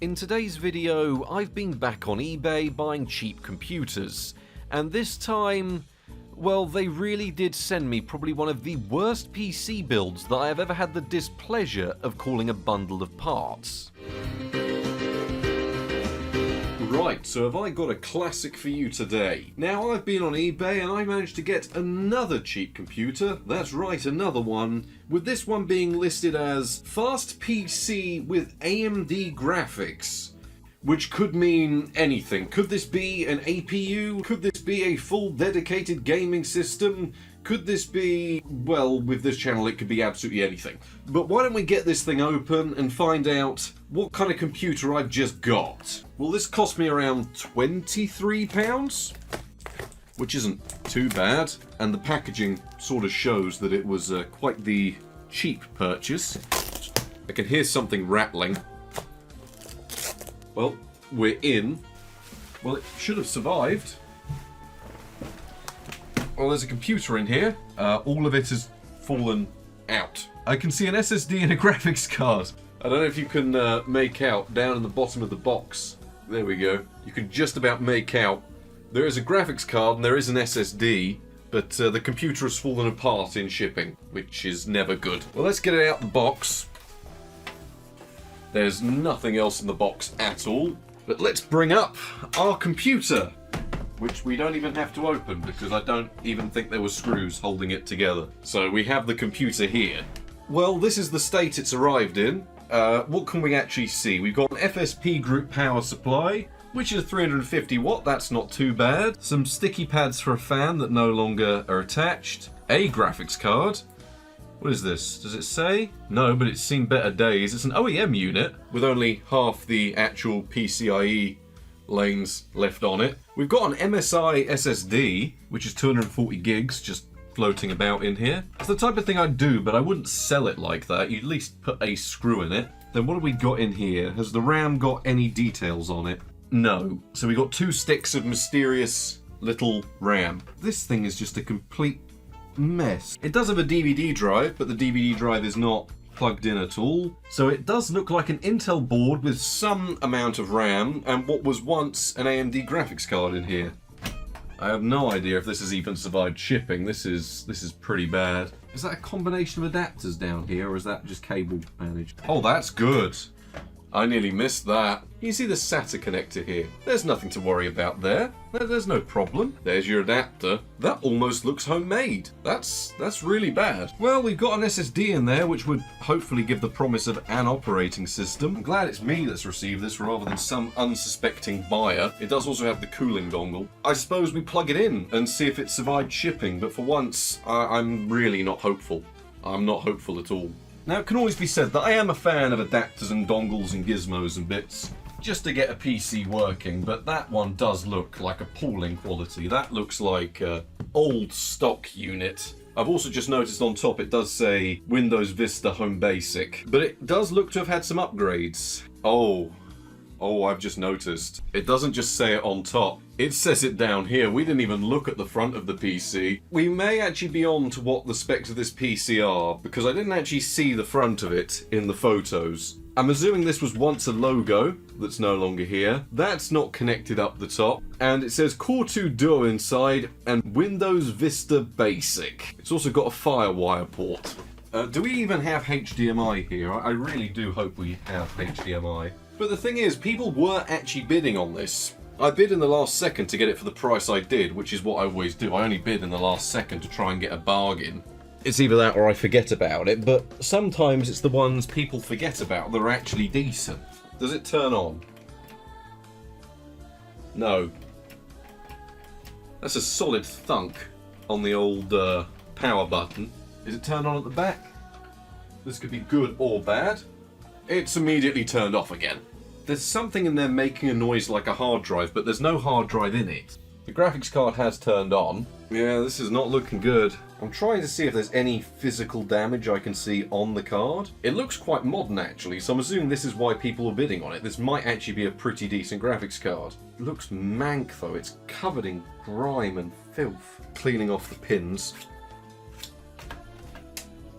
In today's video, I've been back on eBay buying cheap computers, and this time, well, they really did send me probably one of the worst PC builds that I have ever had the displeasure of calling a bundle of parts. Right, so have I got a classic for you today. Now, I've been on eBay and I managed to get another cheap computer, that's right, another one, with this one being listed as Fast PC with AMD graphics, which could mean anything. Could this be an APU? Could this be a full dedicated gaming system? Could this be, well, with this channel it could be absolutely anything. But why don't we get this thing open and find out what kind of computer I've just got. Well, this cost me around £23, which isn't too bad, and the packaging sort of shows that it was quite the cheap purchase. I can hear something rattling. Well, we're in. Well, it should have survived. Well, there's a computer in here. All of it has fallen out. I can see an SSD and a graphics card. I don't know if you can make out down in the bottom of the box. There we go. You can just about make out. There is a graphics card and there is an SSD, but the computer has fallen apart in shipping, which is never good. Well, let's get it out the box. There's nothing else in the box at all. But let's bring up our computer, which we don't even have to open because I don't even think there were screws holding it together. So we have the computer here. Well, this is the state it's arrived in. What can we actually see? We've got an FSP group power supply, which is 350 watt, that's not too bad. Some sticky pads for a fan that no longer are attached. A graphics card. What is this? Does it say? No, but it's seen better days. It's an OEM unit with only half the actual PCIe lanes left on it. We've got an MSI SSD, which is 240 gigs, just floating about in here. It's the type of thing I'd do, but I wouldn't sell it like that. You'd at least put a screw in it. Then what have we got in here? Has the RAM got any details on it? No. So we got 2 sticks of mysterious little RAM. This thing is just a complete mess. It does have a DVD drive, but the DVD drive is not plugged in at all. So it does look like an Intel board with some amount of RAM and what was once an AMD graphics card in here. I have no idea if this has even survived shipping. This is pretty bad. Is that a combination of adapters down here, or is that just cable managed? Oh, that's good. I nearly missed that. You see the SATA connector here? There's nothing to worry about there. There's no problem. There's your adapter. That almost looks homemade. That's really bad. Well, we've got an SSD in there, which would hopefully give the promise of an operating system. I'm glad it's me that's received this rather than some unsuspecting buyer. It does also have the cooling dongle. I suppose we plug it in and see if it survived shipping, but for once, I'm really not hopeful. I'm not hopeful at all. Now, it can always be said that I am a fan of adapters and dongles and gizmos and bits just to get a PC working, but that one does look like appalling quality. That looks like an old stock unit. I've also just noticed on top it does say Windows Vista Home Basic, but it does look to have had some upgrades. Oh, I've just noticed. It doesn't just say it on top. It says it down here. We didn't even look at the front of the PC. We may actually be on to what the specs of this PC are, because I didn't actually see the front of it in the photos. I'm assuming this was once a logo that's no longer here. That's not connected up the top. And it says Core 2 Duo inside and Windows Vista Basic. It's also got a FireWire port. Do we even have HDMI here? I really do hope we have HDMI. But the thing is, people were actually bidding on this. I bid in the last second to get it for the price I did, which is what I always do. I only bid in the last second to try and get a bargain. It's either that or I forget about it, but sometimes it's the ones people forget about that are actually decent. Does it turn on? No. That's a solid thunk on the old power button. Is it turned on at the back? This could be good or bad. It's immediately turned off again. There's something in there making a noise like a hard drive, but there's no hard drive in it. The graphics card has turned on. Yeah, this is not looking good. I'm trying to see if there's any physical damage I can see on the card. It looks quite modern actually, so I'm assuming this is why people are bidding on it. This might actually be a pretty decent graphics card. It looks mank though, it's covered in grime and filth. Cleaning off the pins.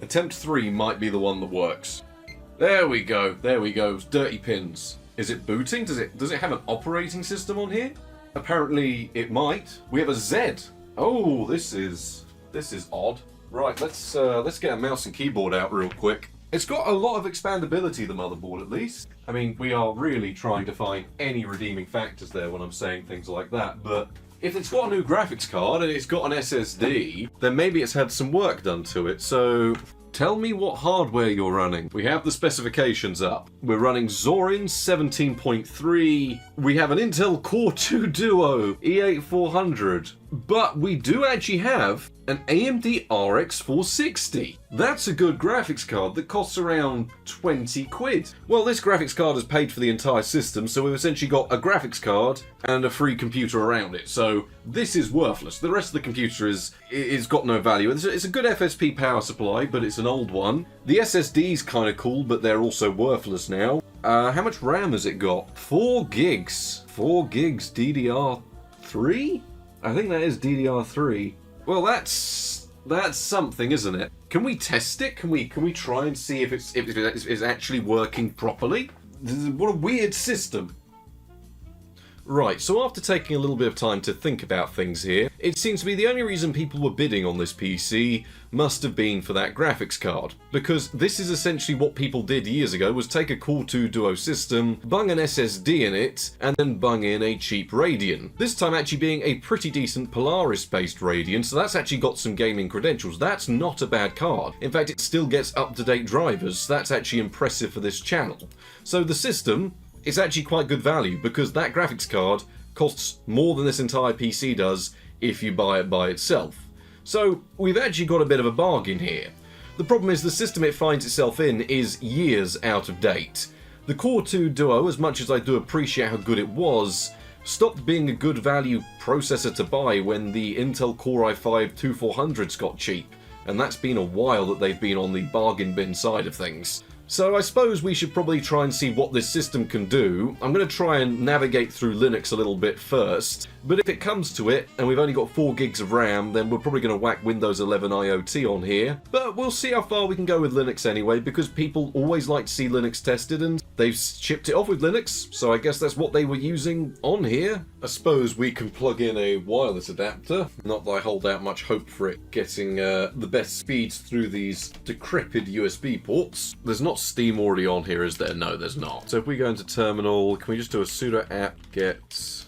Attempt 3 might be the one that works. There we go, dirty pins. Is it booting? Does it have an operating system on here? Apparently it might. We have a Z. Oh, this is odd. Right, let's get a mouse and keyboard out real quick. It's got a lot of expandability, the motherboard at least. I mean, we are really trying to find any redeeming factors there when I'm saying things like that, but if it's got a new graphics card and it's got an SSD, then maybe it's had some work done to it. So tell me what hardware you're running. We have the specifications up. We're running Zorin 17.3. We have an Intel Core 2 Duo E8400. But we do actually have an AMD RX 460. That's a good graphics card that costs around 20 quid. Well, this graphics card has paid for the entire system, so we've essentially got a graphics card and a free computer around it. So this is worthless. The rest of the computer is got no value. It's a good FSP power supply, but it's an old one. The SSD's kind of cool, but they're also worthless now. How much RAM has it got? 4 gigs. 4 gigs DDR3? I think that is DDR3. Well, that's something, isn't it? Can we test it? Can we try and see if it's actually working properly? What a weird system. Right, so after taking a little bit of time to think about things here, it seems to be the only reason people were bidding on this PC must have been for that graphics card. Because this is essentially what people did years ago, was take a Core 2 Duo system, bung an SSD in it, and then bung in a cheap Radeon. This time actually being a pretty decent Polaris-based Radeon, so that's actually got some gaming credentials. That's not a bad card. In fact, it still gets up-to-date drivers, so that's actually impressive for this channel. So the system is actually quite good value, because that graphics card costs more than this entire PC does if you buy it by itself. So we've actually got a bit of a bargain here. The problem is the system it finds itself in is years out of date. The Core 2 Duo, as much as I do appreciate how good it was, stopped being a good value processor to buy when the Intel Core i5-2400s got cheap, and that's been a while that they've been on the bargain bin side of things. So I suppose we should probably try and see what this system can do. I'm going to try and navigate through Linux a little bit first, but if it comes to it, and we've only got 4 gigs of RAM, then we're probably going to whack Windows 11 IoT on here. But we'll see how far we can go with Linux anyway, because people always like to see Linux tested, and they've shipped it off with Linux, so I guess that's what they were using on here. I suppose we can plug in a wireless adapter. Not that I hold out much hope for it getting the best speeds through these decrepit USB ports. There's not Steam already on here, is there? No, there's not. So if we go into terminal, can we just do a sudo apt-get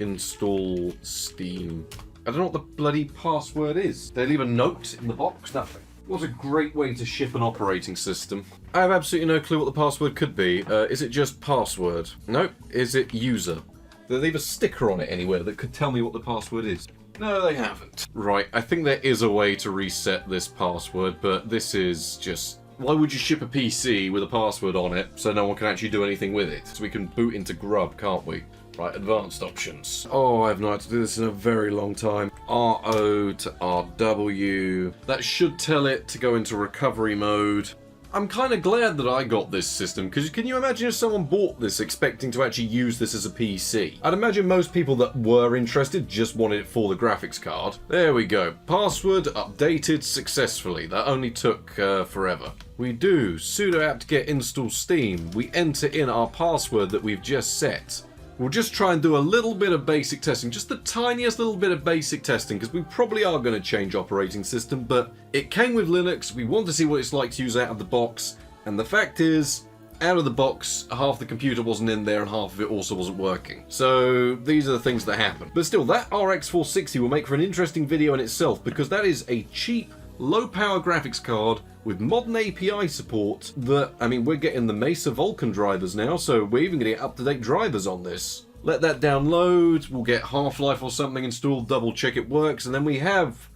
install Steam? I don't know what the bloody password is. They leave a note in the box? Nothing. What a great way to ship an operating system. I have absolutely no clue what the password could be. Is it just password? Nope. Is it user? They leave a sticker on it anywhere that could tell me what the password is. No, they haven't. Right, I think there is a way to reset this password, but this is just... Why would you ship a PC with a password on it so no one can actually do anything with it? So we can boot into Grub, can't we? Right, advanced options. Oh, I've not had to do this in a very long time. RO to RW. That should tell it to go into recovery mode. I'm kind of glad that I got this system, because can you imagine if someone bought this expecting to actually use this as a PC? I'd imagine most people that were interested just wanted it for the graphics card. There we go. Password updated successfully. That only took forever. We do sudo apt-get install Steam. We enter in our password that we've just set. We'll just try and do a little bit of basic testing, just the tiniest little bit of basic testing, because we probably are going to change operating system, but it came with Linux. We want to see what it's like to use out of the box, and the fact is, out of the box, half the computer wasn't in there and half of it also wasn't working. So these are the things that happen. But still, that RX 460 will make for an interesting video in itself, because that is a cheap, low-power graphics card with modern API support that, I mean, we're getting the Mesa Vulkan drivers now, so we're even going to get up-to-date drivers on this. Let that download, we'll get Half-Life or something installed, double-check it works, and then we have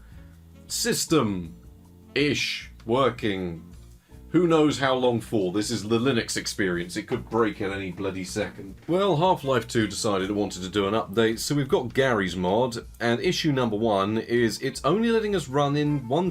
system-ish working. Who knows how long for? This is the Linux experience. It could break at any bloody second. Well, Half-Life 2 decided it wanted to do an update, so we've got Gary's mod, and issue number 1 is it's only letting us run in 1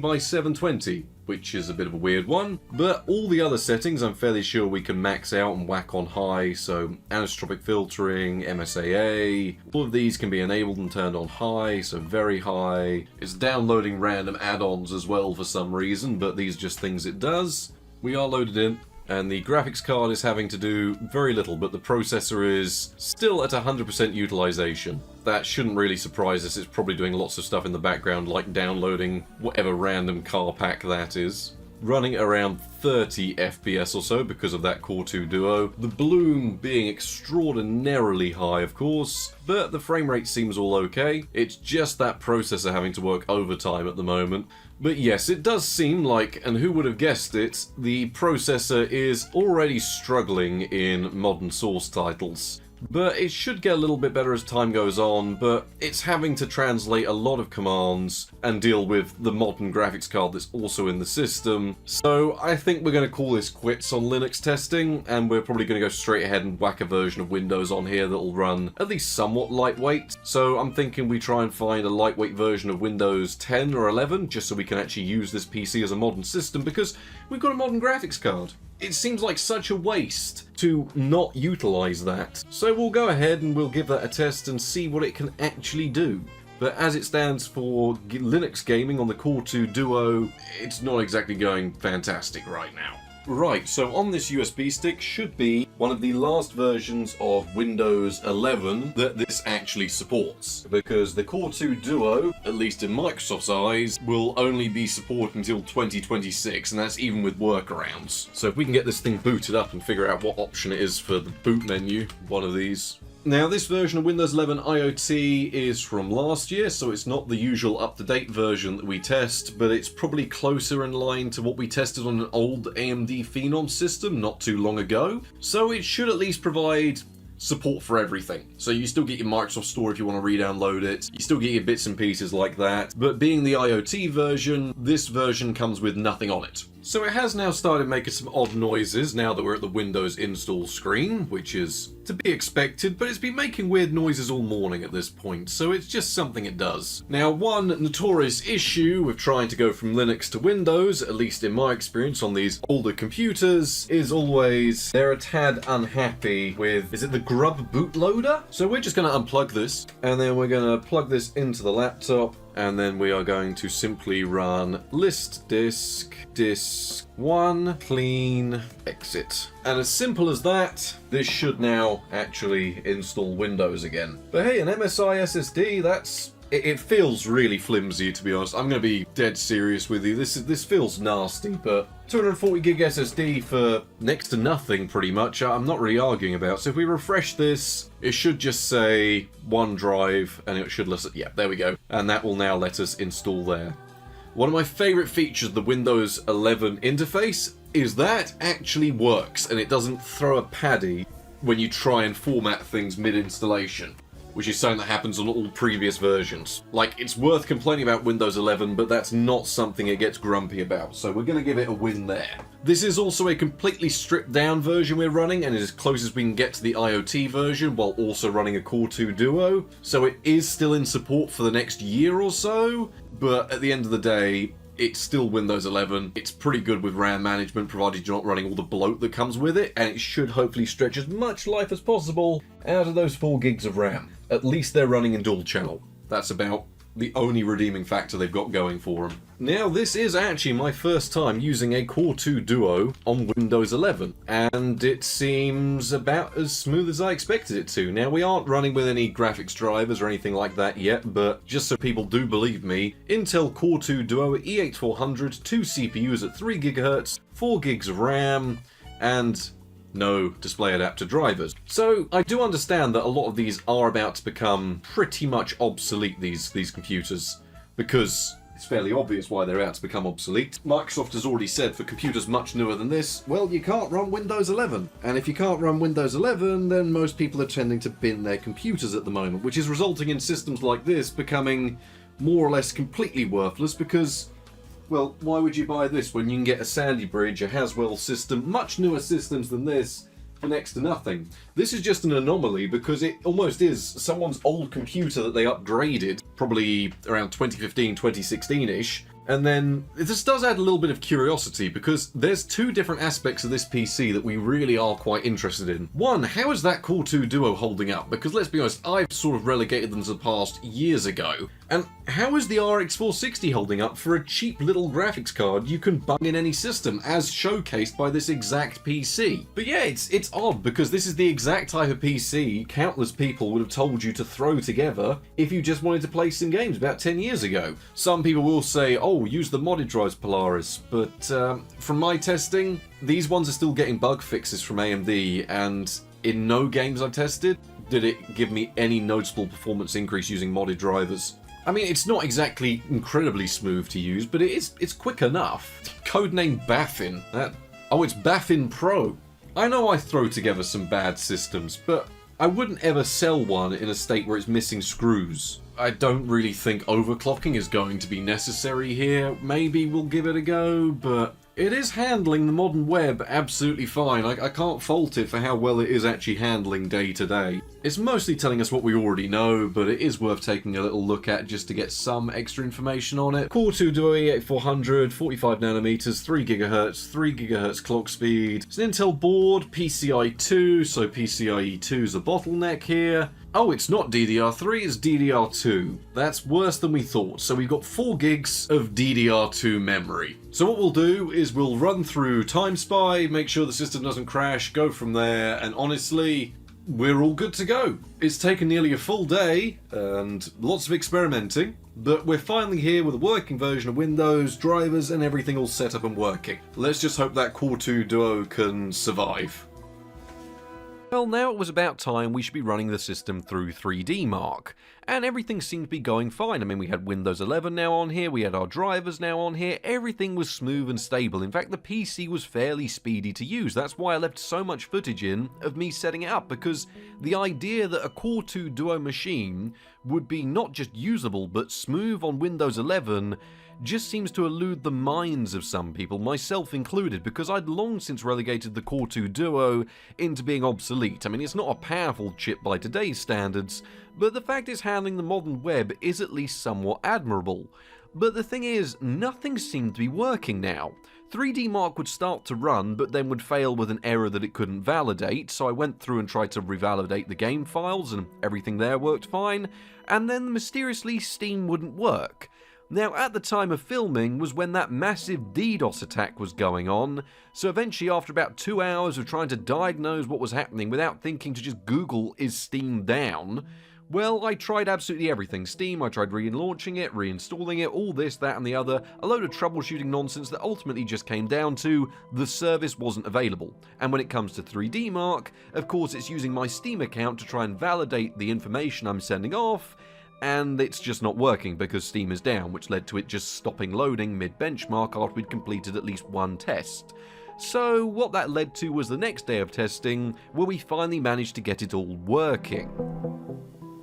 by 720, which is a bit of a weird one, but all the other settings I'm fairly sure we can max out and whack on high, so anisotropic filtering, MSAA, all of these can be enabled and turned on high, so very high. It's downloading random add-ons as well for some reason, but these are just things it does. We are loaded in. and the graphics card is having to do very little, but the processor is still at 100% utilization. That shouldn't really surprise us. It's probably doing lots of stuff in the background, like downloading whatever random car pack that is. Running around 30 FPS or so because of that Core 2 Duo. The bloom being extraordinarily high, of course, but the frame rate seems all okay. It's just that processor having to work overtime at the moment. But yes, it does seem like, and who would have guessed it, the processor is already struggling in modern Source titles. But it should get a little bit better as time goes on, but it's having to translate a lot of commands and deal with the modern graphics card that's also in the system. So I think we're going to call this quits on Linux testing, and we're probably going to go straight ahead and whack a version of Windows on here that'll run at least somewhat lightweight. So I'm thinking we try and find a lightweight version of Windows 10 or 11, just so we can actually use this PC as a modern system, because we've got a modern graphics card. It seems like such a waste to not utilize that. So we'll go ahead and we'll give that a test and see what it can actually do. But as it stands for Linux gaming on the Core 2 Duo, it's not exactly going fantastic right now. Right, so on this USB stick should be one of the last versions of Windows 11 that this actually supports. Because the Core 2 Duo, at least in Microsoft's eyes, will only be supported until 2026, and that's even with workarounds. So if we can get this thing booted up and figure out what option it is for the boot menu, one of these. Now, this version of Windows 11 IoT is from last year, so it's not the usual up-to-date version that we test, but it's probably closer in line to what we tested on an old AMD Phenom system not too long ago. So it should at least provide support for everything. So you still get your Microsoft Store if you want to re-download it, you still get your bits and pieces like that, but being the IoT version, this version comes with nothing on it. So it has now started making some odd noises now that we're at the Windows install screen, which is to be expected, but it's been making weird noises all morning at this point, so it's just something it does. Now, one notorious issue with trying to go from Linux to Windows, at least in my experience on these older computers, is always they're a tad unhappy with, is it the Grub bootloader? So we're just going to unplug this, and then we're going to plug this into the laptop, and then we are going to simply run list disk 1 clean exit. And as simple as that, this should now actually install Windows again. But hey, an MSI SSD, it feels really flimsy, to be honest. I'm going to be dead serious with you. This feels nasty, but 240 gig SSD for next to nothing, pretty much. I'm not really arguing about. So if we refresh this, it should just say OneDrive, and it should listen. Yeah, there we go. And that will now let us install there. One of my favorite features of the Windows 11 interface is that actually works, and it doesn't throw a paddy when you try and format things mid-installation, which is something that happens on all previous versions. Like, it's worth complaining about Windows 11, but that's not something it gets grumpy about, so we're going to give it a win there. This is also a completely stripped down version we're running, and is as close as we can get to the IoT version while also running a Core 2 Duo, so it is still in support for the next year or so, but at the end of the day, it's still Windows 11. It's pretty good with RAM management, provided you're not running all the bloat that comes with it, and it should hopefully stretch as much life as possible out of those 4 gigs of RAM. At least they're running in dual channel. That's about the only redeeming factor they've got going for them. Now, this is actually my first time using a Core 2 Duo on Windows 11, and it seems about as smooth as I expected it to. Now, we aren't running with any graphics drivers or anything like that yet, but just so people do believe me, Intel Core 2 Duo E8400, 2 CPUs at 3 GHz, 4 gigs of RAM, and no display adapter drivers. So I do understand that a lot of these are about to become pretty much obsolete, these computers, because it's fairly obvious why they're about to become obsolete. Microsoft has already said for computers much newer than this, well, you can't run Windows 11. And if you can't run Windows 11, then most people are tending to bin their computers at the moment, which is resulting in systems like this becoming more or less completely worthless because, well, why would you buy this when you can get a Sandy Bridge, a Haswell system, much newer systems than this, for next to nothing? This is just an anomaly because it almost is someone's old computer that they upgraded, probably around 2015, 2016-ish. And then this does add a little bit of curiosity because there's 2 different aspects of this PC that we really are quite interested in. One, how is that Core 2 Duo holding up? Because let's be honest, I've sort of relegated them to the past years ago. And how is the RX 460 holding up for a cheap little graphics card you can bung in any system, as showcased by this exact PC? But yeah, it's odd, because this is the exact type of PC countless people would have told you to throw together if you just wanted to play some games about 10 years ago. Some people will say, oh, use the modded drives, Polaris, but from my testing, these ones are still getting bug fixes from AMD, and in no games I've tested did it give me any noticeable performance increase using modded drivers. I mean, it's not exactly incredibly smooth to use, but it's quick enough. Codename Baffin. It's Baffin Pro. I know I throw together some bad systems, but I wouldn't ever sell one in a state where it's missing screws. I don't really think overclocking is going to be necessary here. Maybe we'll give it a go, but it is handling the modern web absolutely fine. I can't fault it for how well it is actually handling day to day. It's mostly telling us what we already know, but it is worth taking a little look at just to get some extra information on it. Core 2 Duo E8400, 45nm, 3 GHz, 3 GHz clock speed. It's an Intel board, PCIe 2, so PCIe 2 is a bottleneck here. Oh, it's not DDR3, it's DDR2. That's worse than we thought. So we've got 4 gigs of DDR2 memory. So what we'll do is we'll run through Time Spy, make sure the system doesn't crash, go from there, and honestly, we're all good to go. It's taken nearly a full day and lots of experimenting, but we're finally here with a working version of Windows, drivers, and everything all set up and working. Let's just hope that Core 2 Duo can survive. Well, now it was about time we should be running the system through 3D Mark, and everything seemed to be going fine. I mean, we had Windows 11 now on here, we had our drivers now on here, everything was smooth and stable. In fact, the PC was fairly speedy to use. That's why I left so much footage in of me setting it up, because the idea that a Core 2 Duo machine would be not just usable, but smooth on Windows 11 just seems to elude the minds of some people, myself included, because I'd long since relegated the Core 2 Duo into being obsolete. I mean, it's not a powerful chip by today's standards, but the fact it's handling the modern web is at least somewhat admirable. But the thing is, nothing seemed to be working now. 3D Mark would start to run, but then would fail with an error that it couldn't validate, so I went through and tried to revalidate the game files, and everything there worked fine, and then mysteriously Steam wouldn't work. Now, at the time of filming was when that massive DDoS attack was going on, so eventually after about 2 hours of trying to diagnose what was happening without thinking to just Google, is Steam down? Well, I tried absolutely everything. Steam, I tried relaunching it, reinstalling it, all this, that and the other, a load of troubleshooting nonsense that ultimately just came down to the service wasn't available. And when it comes to 3D Mark, of course it's using my Steam account to try and validate the information I'm sending off, and it's just not working because Steam is down, which led to it just stopping loading mid-benchmark after we'd completed at least one test. So what that led to was the next day of testing, where we finally managed to get it all working.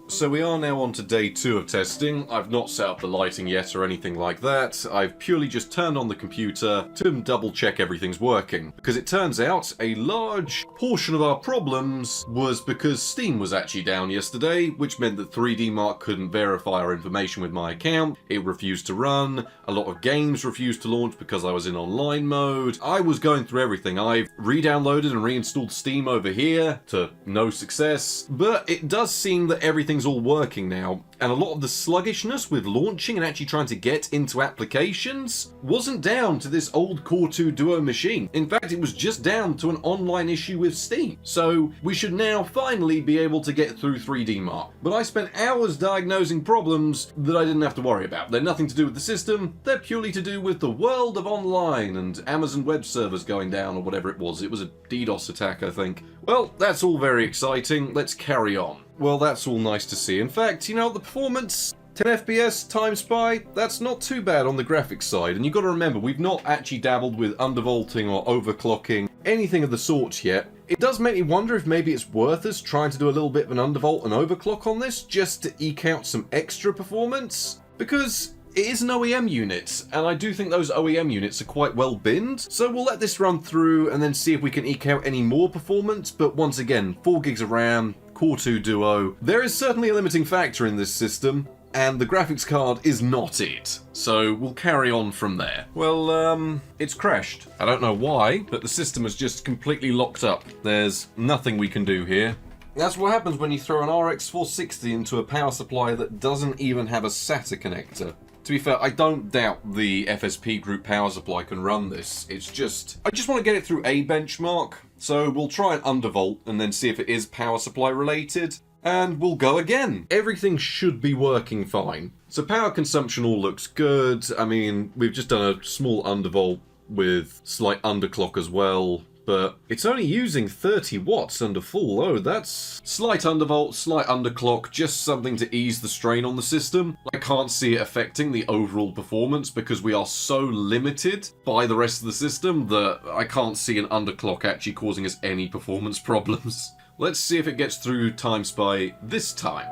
So we are now on to day 2 of testing. I've not set up the lighting yet or anything like that. I've purely just turned on the computer to double check everything's working. Because it turns out a large portion of our problems was because Steam was actually down yesterday, which meant that 3D Mark couldn't verify our information with my account. It refused to run. A lot of games refused to launch because I was in online mode. I was going through everything. I've re-downloaded and reinstalled Steam over here to no success. But it does seem that everything's all working now, and a lot of the sluggishness with launching and actually trying to get into applications wasn't down to this old Core 2 Duo machine. In fact, it was just down to an online issue with Steam. So we should now finally be able to get through 3D Mark. But I spent hours diagnosing problems that I didn't have to worry about. They're nothing to do with the system, they're purely to do with the world of online and Amazon web servers going down or whatever it was. It was a DDoS attack, I think. Well, that's all very exciting. Let's carry on. Well, that's all nice to see. In fact, you know, the performance, 10 FPS, Time Spy, that's not too bad on the graphics side. And you've got to remember, we've not actually dabbled with undervolting or overclocking, anything of the sort yet. It does make me wonder if maybe it's worth us trying to do a little bit of an undervolt and overclock on this, just to eke out some extra performance. Because it is an OEM unit, and I do think those OEM units are quite well binned, so we'll let this run through and then see if we can eke out any more performance. But once again, 4 gigs of RAM, Core 2 Duo. There is certainly a limiting factor in this system, and the graphics card is not it. So we'll carry on from there. Well, it's crashed. I don't know why, but the system is just completely locked up. There's nothing we can do here. That's what happens when you throw an RX 460 into a power supply that doesn't even have a SATA connector. To be fair, I don't doubt the FSP Group power supply can run this. It's just, I just want to get it through a benchmark. So we'll try an undervolt and then see if it is power supply related. And we'll go again. Everything should be working fine. So power consumption all looks good. I mean, we've just done a small undervolt with slight underclock as well. But it's only using 30 watts under full. Oh, that's slight undervolt, slight underclock, just something to ease the strain on the system. I can't see it affecting the overall performance because we are so limited by the rest of the system that I can't see an underclock actually causing us any performance problems. Let's see if it gets through Time Spy this time.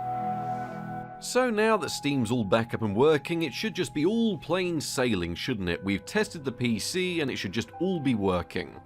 So now that Steam's all back up and working, it should just be all plain sailing, shouldn't it? We've tested the PC and it should just all be working.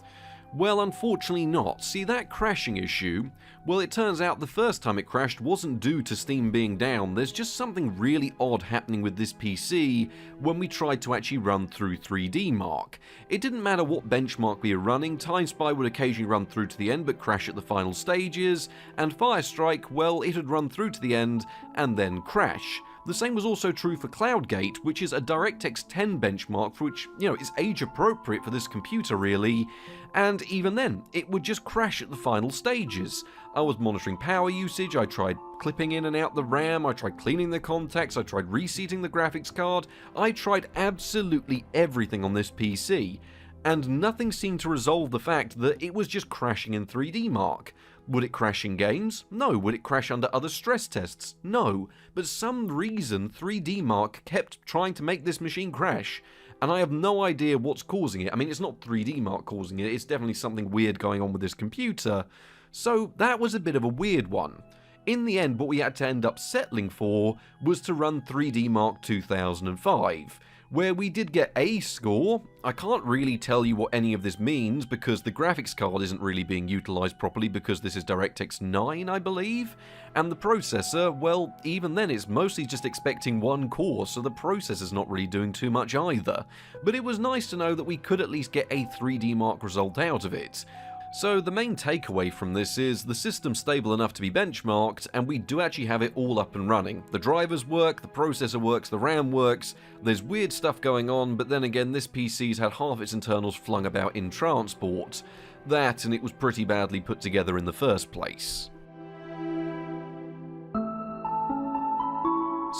Well, unfortunately not. See, that crashing issue, well, it turns out the first time it crashed wasn't due to Steam being down. There's just something really odd happening with this PC when we tried to actually run through 3D Mark. It didn't matter what benchmark we were running, Time Spy would occasionally run through to the end but crash at the final stages, and Firestrike, well, it had run through to the end and then crash. The same was also true for CloudGate, which is a DirectX 10 benchmark for which, is age appropriate for this computer really, and even then, it would just crash at the final stages. I was monitoring power usage, I tried clipping in and out the RAM, I tried cleaning the contacts, I tried reseating the graphics card, I tried absolutely everything on this PC, and nothing seemed to resolve the fact that it was just crashing in 3D Mark. Would it crash in games? No. Would it crash under other stress tests? No. But some reason 3D Mark kept trying to make this machine crash, and I have no idea what's causing it. I mean, it's not 3D Mark causing it, it's definitely something weird going on with this computer. So that was a bit of a weird one. In the end, what we had to end up settling for was to run 3D Mark 2005. Where we did get a score. I can't really tell you what any of this means because the graphics card isn't really being utilised properly because this is DirectX 9, I believe, and the processor, well, even then it's mostly just expecting one core, so the processor's not really doing too much either. But it was nice to know that we could at least get a 3D Mark result out of it. So the main takeaway from this is the system's stable enough to be benchmarked, and we do actually have it all up and running. The drivers work, the processor works, the RAM works, there's weird stuff going on, but then again this PC's had half its internals flung about in transport. That, and it was pretty badly put together in the first place.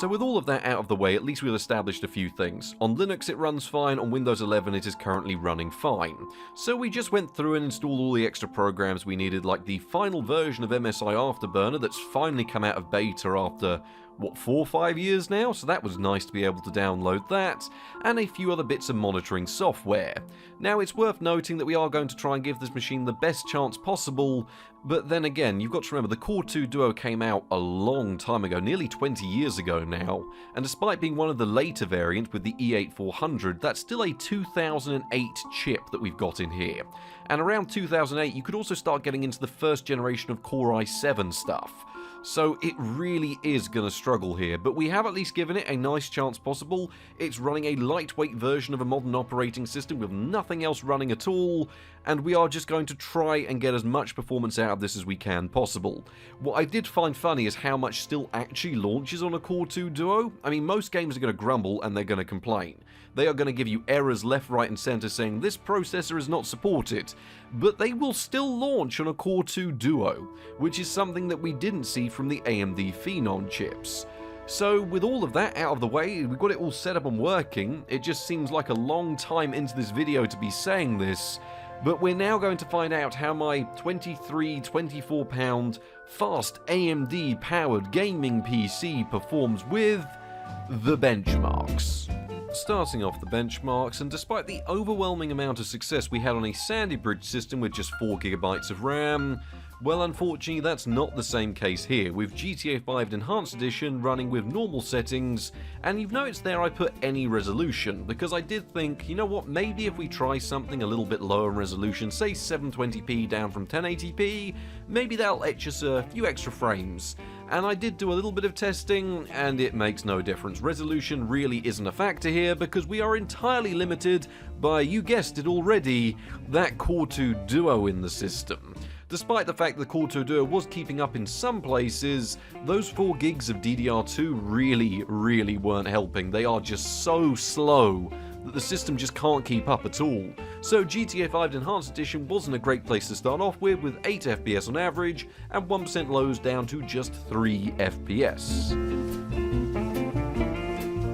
So with all of that out of the way, at least we've established a few things. On Linux it runs fine, on Windows 11 it is currently running fine. So we just went through and installed all the extra programs we needed, like the final version of MSI Afterburner that's finally come out of beta after, 4 or 5 years now? So that was nice to be able to download that, and a few other bits of monitoring software. Now it's worth noting that we are going to try and give this machine the best chance possible, but then again, you've got to remember the Core 2 Duo came out a long time ago, nearly 20 years ago now, and despite being one of the later variants with the E8400, that's still a 2008 chip that we've got in here. And around 2008, you could also start getting into the first generation of Core i7 stuff. So it really is going to struggle here, but we have at least given it a nice chance possible. It's running a lightweight version of a modern operating system with nothing else running at all, and we are just going to try and get as much performance out of this as we can possible. What I did find funny is how much still actually launches on a Core 2 Duo. I mean, most games are going to grumble and they're going to complain. They are going to give you errors left, right and centre saying this processor is not supported, but they will still launch on a Core 2 Duo, which is something that we didn't see from the AMD Phenom chips. So with all of that out of the way, we've got it all set up and working. It just seems like a long time into this video to be saying this, but we're now going to find out how my £24 fast AMD powered gaming PC performs with the benchmarks. Starting off the benchmarks, and despite the overwhelming amount of success we had on a Sandy Bridge system with just 4GB of RAM, well, unfortunately that's not the same case here, with GTA 5 Enhanced Edition running with normal settings, and you've noticed there I put any resolution, because I did think, you know what, maybe if we try something a little bit lower in resolution, say 720p down from 1080p, maybe that'll etch us a few extra frames. And I did do a little bit of testing, and it makes no difference. Resolution really isn't a factor here, because we are entirely limited by, you guessed it already, that Core 2 Duo in the system. Despite the fact the Core 2 Duo was keeping up in some places, those 4 gigs of DDR2 really weren't helping. They are just so slow that the system just can't keep up at all. So GTA 5 Enhanced Edition wasn't a great place to start off with 8 FPS on average and 1% lows down to just 3 FPS.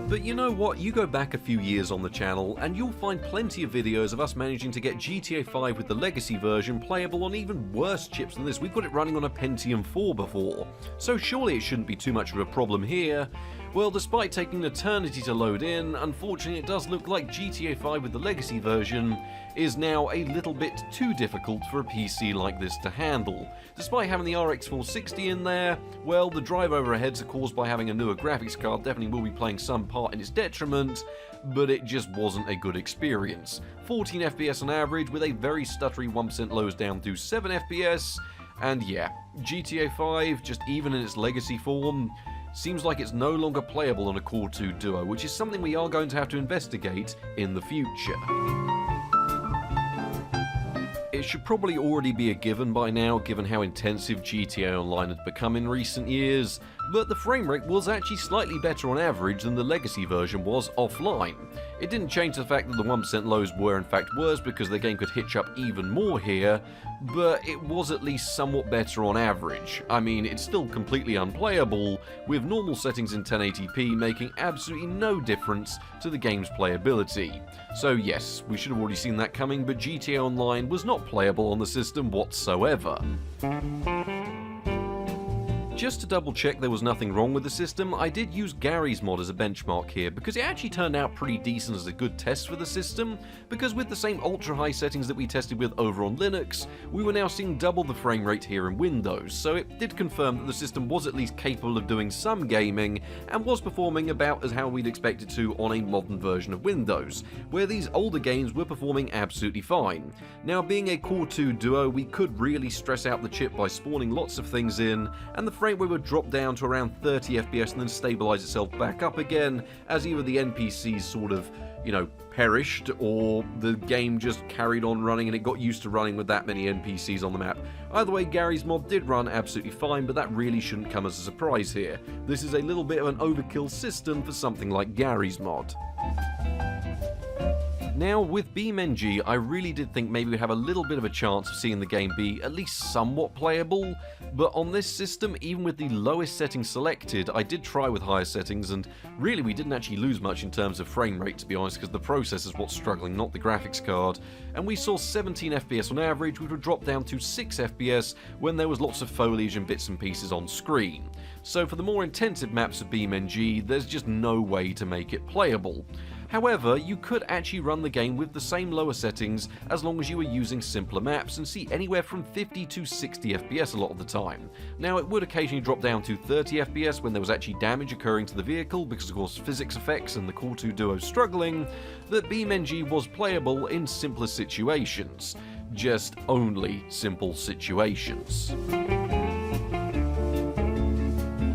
But you know what, you go back a few years on the channel and you'll find plenty of videos of us managing to get GTA 5 with the legacy version playable on even worse chips than this. We've got it running on a Pentium 4 before, so surely it shouldn't be too much of a problem here. Well, despite taking an eternity to load in, unfortunately it does look like GTA 5 with the legacy version is now a little bit too difficult for a PC like this to handle. Despite having the RX 460 in there, well, the drive overheads are caused by having a newer graphics card definitely will be playing some part in its detriment, but it just wasn't a good experience. 14 FPS on average with a very stuttery 1% lows down to 7 FPS, and yeah, GTA 5, just even in its legacy form, seems like it's no longer playable on a Core 2 Duo, which is something we are going to have to investigate in the future. It should probably already be a given by now, given how intensive GTA Online had become in recent years, but the frame rate was actually slightly better on average than the legacy version was offline. It didn't change the fact that the 1% lows were in fact worse because the game could hitch up even more here, but it was at least somewhat better on average. I mean, it's still completely unplayable, with normal settings in 1080p making absolutely no difference to the game's playability. So yes, we should have already seen that coming, but GTA Online was not playable on the system whatsoever. Just to double check there was nothing wrong with the system, I did use Gary's mod as a benchmark here because it actually turned out pretty decent as a good test for the system, because with the same ultra high settings that we tested with over on Linux, we were now seeing double the frame rate here in Windows, so it did confirm that the system was at least capable of doing some gaming and was performing about as how we'd expect it to on a modern version of Windows, where these older games were performing absolutely fine. Now, being a Core 2 Duo, we could really stress out the chip by spawning lots of things in, and the frame rate would drop down to around 30 FPS and then stabilize itself back up again as either the NPCs sort of, perished, or the game just carried on running and it got used to running with that many NPCs on the map. Either way, Gary's mod did run absolutely fine, but that really shouldn't come as a surprise here. This is a little bit of an overkill system for something like Gary's mod. Now, with BeamNG, I really did think maybe we'd have a little bit of a chance of seeing the game be at least somewhat playable, but on this system, even with the lowest settings selected, I did try with higher settings, and really we didn't actually lose much in terms of frame rate, to be honest, because the processor's what's struggling, not the graphics card, and we saw 17 FPS on average, which would drop down to 6 FPS when there was lots of foliage and bits and pieces on screen. So for the more intensive maps of BeamNG, there's just no way to make it playable. However, you could actually run the game with the same lower settings as long as you were using simpler maps and see anywhere from 50 to 60 FPS a lot of the time. Now, it would occasionally drop down to 30 FPS when there was actually damage occurring to the vehicle because of course physics effects and the Core 2 Duo struggling, but BeamNG was playable in simpler situations. Just only simple situations.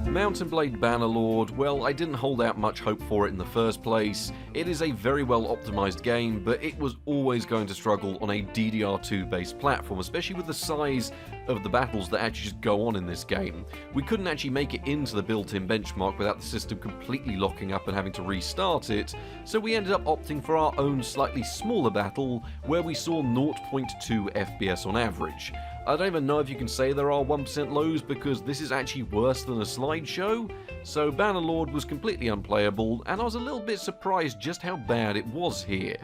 Mount & Blade Bannerlord, well, I didn't hold out much hope for it in the first place. It is a very well optimized game, but it was always going to struggle on a DDR2 based platform, especially with the size of the battles that actually just go on in this game. We couldn't actually make it into the built-in benchmark without the system completely locking up and having to restart it, so we ended up opting for our own slightly smaller battle, where we saw 0.2 FPS on average. I don't even know if you can say there are 1% lows because this is actually worse than a slideshow, so Bannerlord was completely unplayable, and I was a little bit surprised just how bad it was here.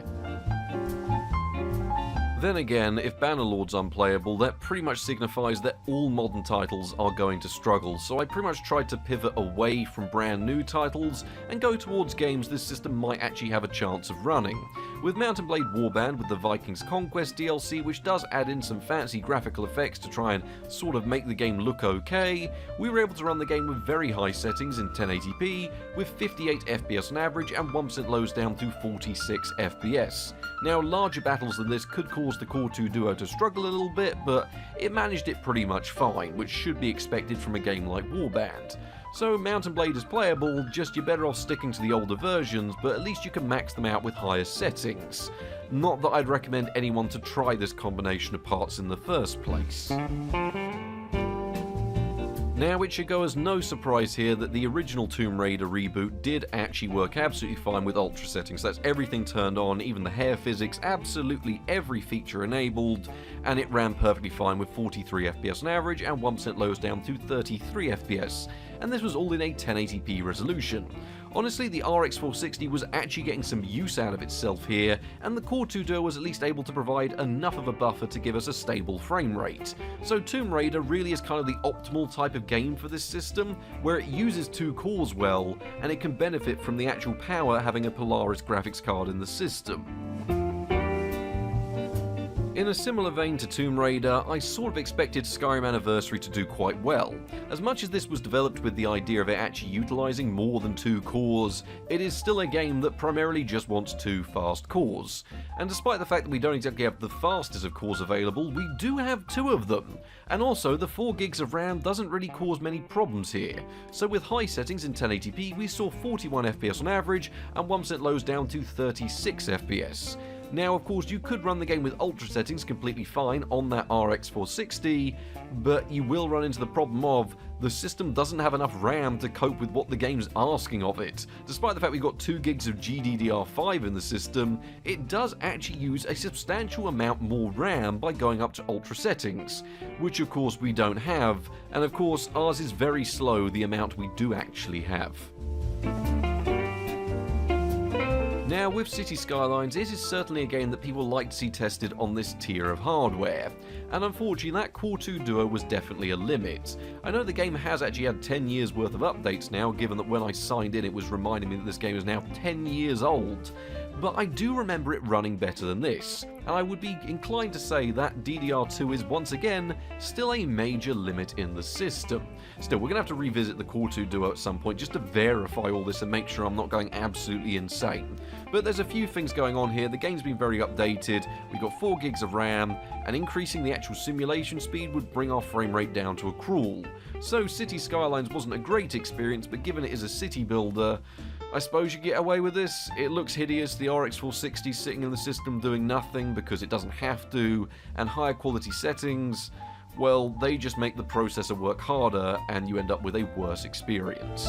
Then again, if Bannerlord's unplayable, that pretty much signifies that all modern titles are going to struggle, so I pretty much tried to pivot away from brand new titles and go towards games this system might actually have a chance of running. With Mount & Blade Warband with the Vikings Conquest DLC, which does add in some fancy graphical effects to try and sort of make the game look okay, we were able to run the game with very high settings in 1080p, with 58 FPS on average and 1% lows down to 46 FPS. Now, larger battles than this could cause forced the Core 2 Duo to struggle a little bit, but it managed it pretty much fine, which should be expected from a game like Warband. So Mount & Blade is playable, just you're better off sticking to the older versions, but at least you can max them out with higher settings. Not that I'd recommend anyone to try this combination of parts in the first place. Now, it should go as no surprise here that the original Tomb Raider reboot did actually work absolutely fine with ultra settings. That's everything turned on, even the hair physics, absolutely every feature enabled, and it ran perfectly fine with 43 FPS on average and 1% lows down to 33 FPS. And this was all in a 1080p resolution. Honestly, the RX 460 was actually getting some use out of itself here, and the Core 2 Duo was at least able to provide enough of a buffer to give us a stable frame rate. So Tomb Raider really is kind of the optimal type of game for this system, where it uses 2 cores well, and it can benefit from the actual power having a Polaris graphics card in the system. In a similar vein to Tomb Raider, I sort of expected Skyrim Anniversary to do quite well. As much as this was developed with the idea of it actually utilising more than 2 cores, it is still a game that primarily just wants 2 fast cores. And despite the fact that we don't exactly have the fastest of cores available, we do have 2 of them. And also, the 4 gigs of RAM doesn't really cause many problems here. So with high settings in 1080p, we saw 41 FPS on average, and 1% lows down to 36 FPS. Now, of course, you could run the game with ultra settings completely fine on that RX 460, but you will run into the problem of the system doesn't have enough RAM to cope with what the game's asking of it. Despite the fact we've got 2 gigs of GDDR5 in the system, it does actually use a substantial amount more RAM by going up to ultra settings, which of course we don't have, and of course ours is very slow, the amount we do actually have. Now, with City Skylines, it is certainly a game that people like to see tested on this tier of hardware, and unfortunately that Core 2 Duo was definitely a limit. I know the game has actually had 10 years worth of updates now, given that when I signed in it was reminding me that this game is now 10 years old, but I do remember it running better than this, and I would be inclined to say that DDR2 is once again still a major limit in the system. Still, we're going to have to revisit the Core 2 Duo at some point just to verify all this and make sure I'm not going absolutely insane. But there's a few things going on here. The game's been very updated, we've got 4 gigs of RAM, and increasing the actual simulation speed would bring our frame rate down to a crawl. So City Skylines wasn't a great experience, but given it is a city builder, I suppose you get away with this. It looks hideous, the RX 460 sitting in the system doing nothing because it doesn't have to, and higher quality settings, well, they just make the processor work harder and you end up with a worse experience.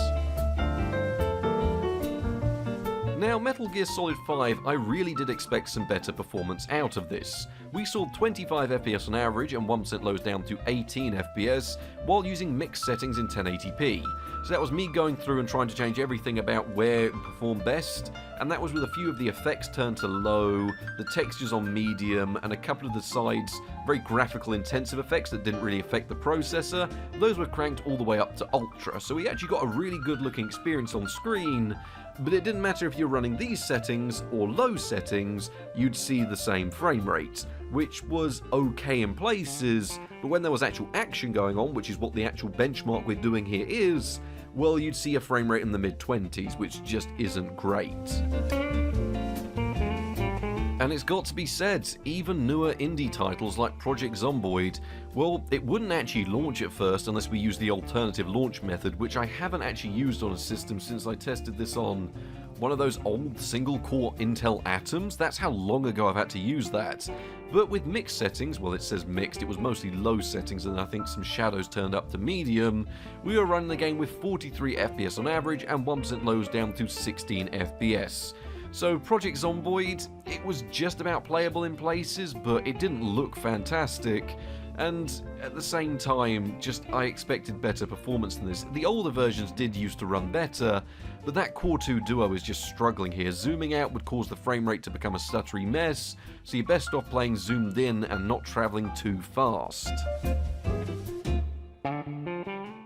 Now, Metal Gear Solid 5, I really did expect some better performance out of this. We saw 25 FPS on average and 1% lows down to 18 FPS, while using mixed settings in 1080p. So that was me going through and trying to change everything about where it performed best, and that was with a few of the effects turned to low, the textures on medium, and a couple of the sides, very graphical intensive effects that didn't really affect the processor. Those were cranked all the way up to ultra, so we actually got a really good looking experience on screen, but it didn't matter if you're running these settings or low settings, you'd see the same frame rate, which was okay in places, but when there was actual action going on, which is what the actual benchmark we're doing here is, well, you'd see a frame rate in the mid-20s, which just isn't great. And it's got to be said, even newer indie titles like Project Zomboid, well, it wouldn't actually launch at first unless we use the alternative launch method, which I haven't actually used on a system since I tested this on one of those old single-core Intel Atoms. That's how long ago I've had to use that. But with mixed settings, well, it says mixed, it was mostly low settings and I think some shadows turned up to medium, we were running the game with 43 FPS on average and 1% lows down to 16 FPS. So Project Zomboid, it was just about playable in places, but it didn't look fantastic, and at the same time, I expected better performance than this. The older versions did used to run better, but that Core 2 Duo is just struggling here. Zooming out would cause the frame rate to become a stuttery mess, so you're best off playing zoomed in and not travelling too fast.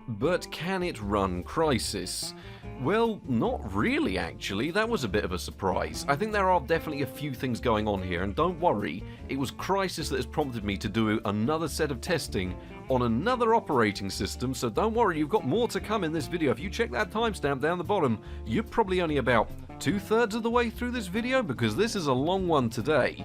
But can it run Crysis? Well, not really actually, that was a bit of a surprise. I think there are definitely a few things going on here, and don't worry, it was Crysis that has prompted me to do another set of testing on another operating system, so don't worry, you've got more to come in this video. If you check that timestamp down the bottom, you're probably only about 2/3 of the way through this video, because this is a long one today.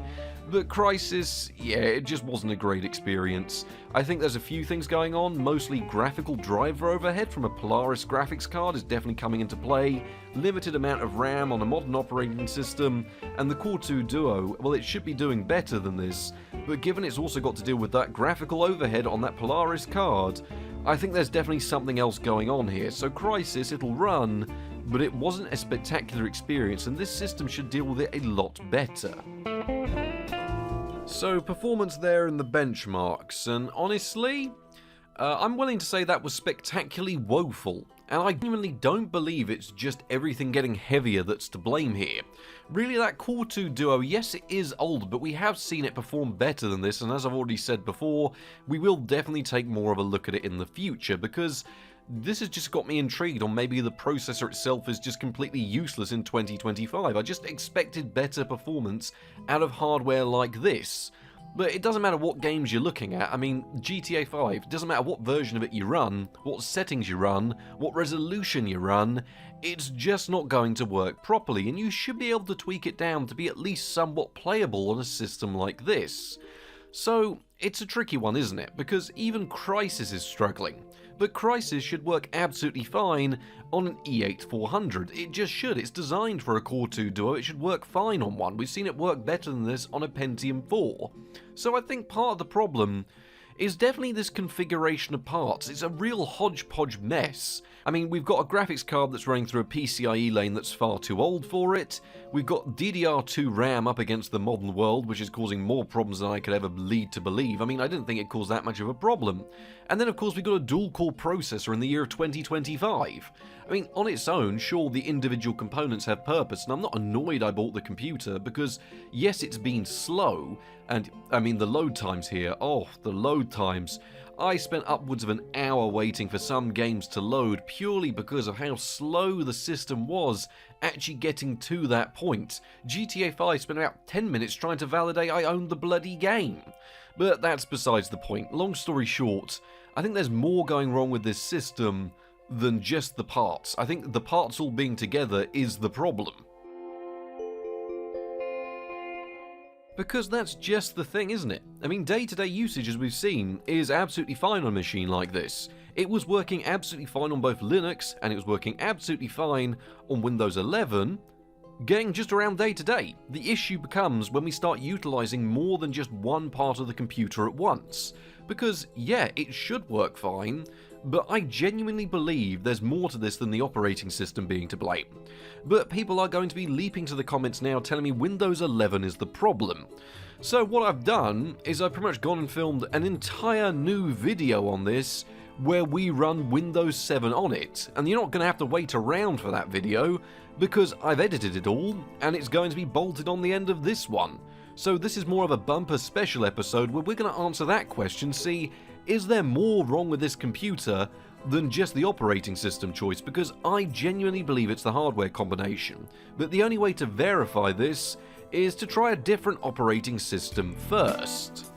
But Crysis, yeah, it just wasn't a great experience. I think there's a few things going on, mostly graphical driver overhead from a Polaris graphics card is definitely coming into play, limited amount of RAM on a modern operating system, and the Core 2 Duo, well, it should be doing better than this, but given it's also got to deal with that graphical overhead on that Polaris card, I think there's definitely something else going on here. So Crysis, it'll run, but it wasn't a spectacular experience, and this system should deal with it a lot better. So performance there in the benchmarks, and honestly, I'm willing to say that was spectacularly woeful, and I genuinely don't believe it's just everything getting heavier that's to blame here. Really, that Core 2 Duo, yes, it is old, but we have seen it perform better than this, and as I've already said before, we will definitely take more of a look at it in the future, because this has just got me intrigued on maybe the processor itself is just completely useless in 2025. I just expected better performance out of hardware like this. But it doesn't matter what games you're looking at. I mean, GTA 5, it doesn't matter what version of it you run, what settings you run, what resolution you run, it's just not going to work properly, and you should be able to tweak it down to be at least somewhat playable on a system like this. So, it's a tricky one, isn't it? Because even Crysis is struggling. But Crysis should work absolutely fine on an i8-400. It just should. It's designed for a Core 2 Duo. It should work fine on one. We've seen it work better than this on a Pentium 4. So I think part of the problem is definitely this configuration of parts. It's a real hodgepodge mess. I mean, we've got a graphics card that's running through a PCIe lane that's far too old for it. We've got DDR2 RAM up against the modern world, which is causing more problems than I could ever lead to believe. I mean, I didn't think it caused that much of a problem. And then, of course, we've got a dual-core processor in the year of 2025. I mean, on its own, sure, the individual components have purpose, and I'm not annoyed I bought the computer, because, yes, it's been slow, and, I mean, the load times here, oh, the load times. I spent upwards of an hour waiting for some games to load purely because of how slow the system was actually getting to that point. GTA 5 spent about 10 minutes trying to validate I owned the bloody game. But that's besides the point. Long story short, I think there's more going wrong with this system than just the parts. I think the parts all being together is the problem. Because that's just the thing, isn't it? I mean, day-to-day usage, as we've seen, is absolutely fine on a machine like this. It was working absolutely fine on both Linux, and it was working absolutely fine on Windows 11, getting just around day-to-day. The issue becomes when we start utilizing more than just one part of the computer at once. Because, yeah, it should work fine, but I genuinely believe there's more to this than the operating system being to blame. But people are going to be leaping to the comments now telling me Windows 11 is the problem. So what I've done is I've pretty much gone and filmed an entire new video on this where we run Windows 7 on it, and you're not going to have to wait around for that video because I've edited it all and it's going to be bolted on the end of this one. So this is more of a bumper special episode where we're going to answer that question, see, is there more wrong with this computer than just the operating system choice? Because I genuinely believe it's the hardware combination. But the only way to verify this is to try a different operating system first.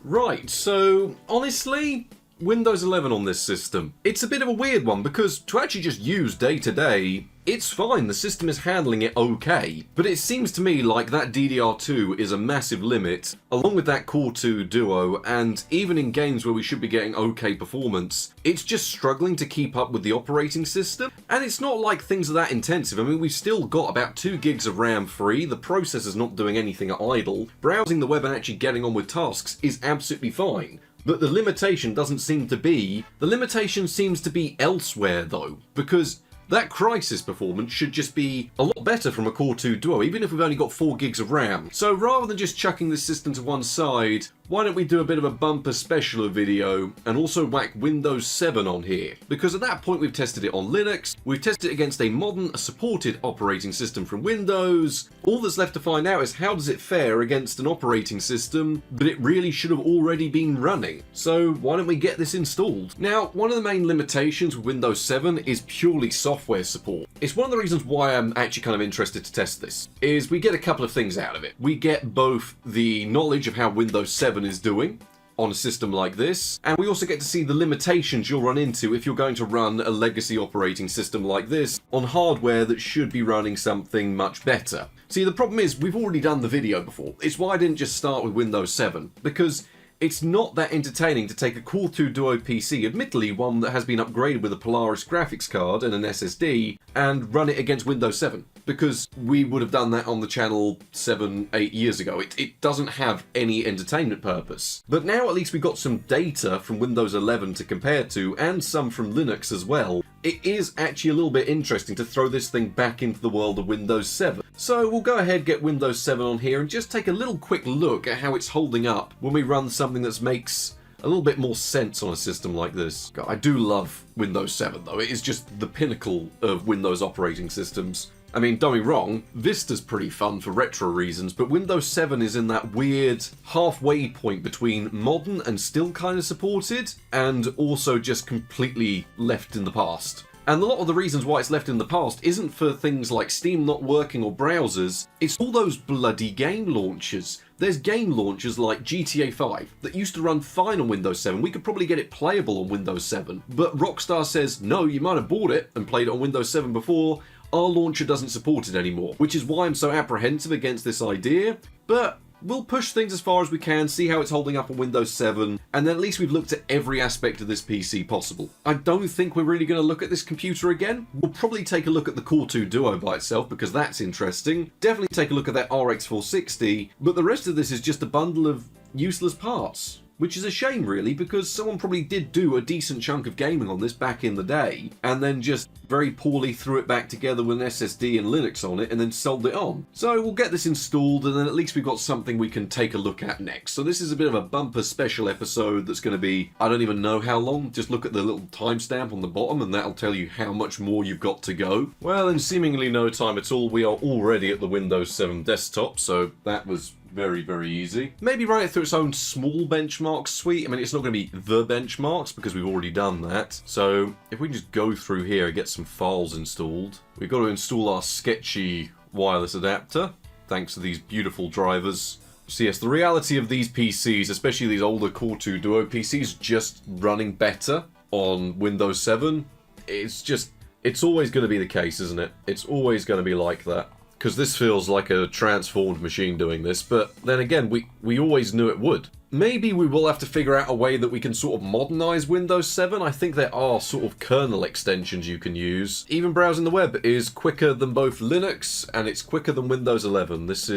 Right, so honestly, Windows 11 on this system. It's a bit of a weird one because to actually just use day to day, it's fine, the system is handling it okay, but it seems to me like that DDR2 is a massive limit, along with that Core 2 Duo, and even in games where we should be getting okay performance, it's just struggling to keep up with the operating system, and it's not like things are that intensive. I mean, we've still got about 2 gigs of RAM free, the processor's not doing anything at idle, browsing the web and actually getting on with tasks is absolutely fine. But the limitation doesn't seem to be... The limitation seems to be elsewhere though, because that Crysis performance should just be a lot better from a Core 2 Duo, even if we've only got 4 gigs of RAM. So rather than just chucking this system to one side, why don't we do a bit of a bumper special video and also whack Windows 7 on here? Because at that point we've tested it on Linux, we've tested it against a modern supported operating system from Windows. All that's left to find out is how does it fare against an operating system that it really should have already been running. So why don't we get this installed? Now, one of the main limitations with Windows 7 is purely software support. It's one of the reasons why I'm actually kind of interested to test this, is we get a couple of things out of it. We get both the knowledge of how Windows 7 is doing on a system like this, and we also get to see the limitations you'll run into if you're going to run a legacy operating system like this on hardware that should be running something much better. See, the problem is we've already done the video before. It's why I didn't just start with Windows 7, because it's not that entertaining to take a Core 2 Duo PC, admittedly one that has been upgraded with a Polaris graphics card and an SSD, and run it against Windows 7. Because we would have done that on the channel 7-8 years ago. It doesn't have any entertainment purpose. But now at least we've got some data from Windows 11 to compare to, and some from Linux as well. It is actually a little bit interesting to throw this thing back into the world of Windows 7. So we'll go ahead, get Windows 7 on here, and just take a little quick look at how it's holding up when we run something that makes a little bit more sense on a system like this. God, I do love Windows 7 though. It is just the pinnacle of Windows operating systems. I mean, don't be wrong, Vista's pretty fun for retro reasons, but Windows 7 is in that weird halfway point between modern and still kind of supported, and also just completely left in the past. And a lot of the reasons why it's left in the past isn't for things like Steam not working or browsers, it's all those bloody game launchers. There's game launchers like GTA 5 that used to run fine on Windows 7. We could probably get it playable on Windows 7. But Rockstar says, no, you might have bought it and played it on Windows 7 before, our launcher doesn't support it anymore. Which is why I'm so apprehensive against this idea, but we'll push things as far as we can, see how it's holding up on Windows 7, and then at least we've looked at every aspect of this PC possible. I don't think we're really going to look at this computer again. We'll probably take a look at the Core 2 Duo by itself, because that's interesting. Definitely take a look at that RX 460, but the rest of this is just a bundle of useless parts. Which is a shame really, because someone probably did do a decent chunk of gaming on this back in the day, and then just very poorly threw it back together with an SSD and Linux on it, and then sold it on. So we'll get this installed, and then at least we've got something we can take a look at next. So this is a bit of a bumper special episode that's going to be, I don't even know how long, just look at the little timestamp on the bottom, and that'll tell you how much more you've got to go. Well, in seemingly no time at all, we are already at the Windows 7 desktop, so that was very, very easy. Maybe run it through its own small benchmark suite. I mean, it's not going to be the benchmarks because we've already done that. So if we can just go through here and get some files installed. We've got to install our sketchy wireless adapter, thanks to these beautiful drivers. So yes, the reality of these PCs, especially these older Core 2 Duo PCs, just running better on Windows 7. It's always going to be the case, isn't it? It's always going to be like that. Because this feels like a transformed machine doing this, but then again, we always knew it would. Maybe we will have to figure out a way that we can sort of modernize Windows 7. I think there are sort of kernel extensions you can use. Even browsing the web is quicker than both Linux, and it's quicker than Windows 11. So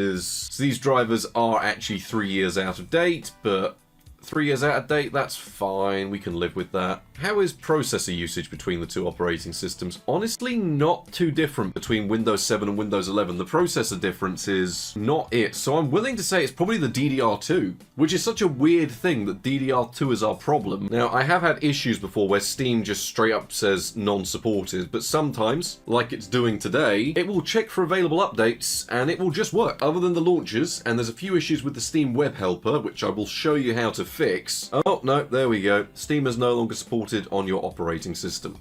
these drivers are actually 3 years out of date, but 3 years out of date, that's fine, we can live with that. How is processor usage between the two operating systems? Honestly, not too different between Windows 7 and Windows 11. The processor difference is not it. So I'm willing to say it's probably the DDR2, which is such a weird thing that DDR2 is our problem. Now, I have had issues before where Steam just straight up says non-supported, but sometimes, like it's doing today, it will check for available updates and it will just work, other than the launchers, and there's a few issues with the Steam web helper, which I will show you how to fix. Oh, no, there we go. Steam is no longer supported on your operating system.